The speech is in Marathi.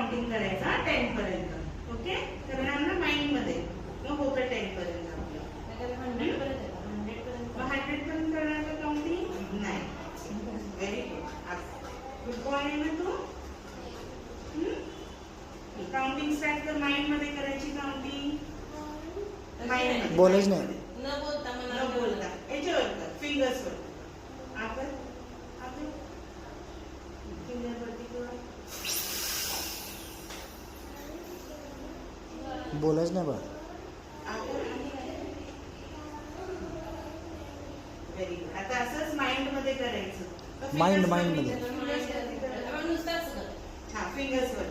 काउंटिंग करायचं 10 पर्यंत. ओके, करणार ना माइंड मध्ये, मग होतं 10 पर्यंत आपलं. 100 पर्यंत करणार का काउंटिंग? नाही. व्हेरी गुड बॉय आहे ना तू. काउंटिंग स्टार्ट कर. माइंड मध्ये करायची काउंटिंग. माइंड मध्ये बोलायच नाही. न बोलता याच्यावर कर, फिंगर्स वर. आपण फिंगर वरती कर. बोलायच नाही बा. Very good. आता असंच माइंड मध्ये करायचं. माइंड मध्ये. हा, फिंगर्स वर.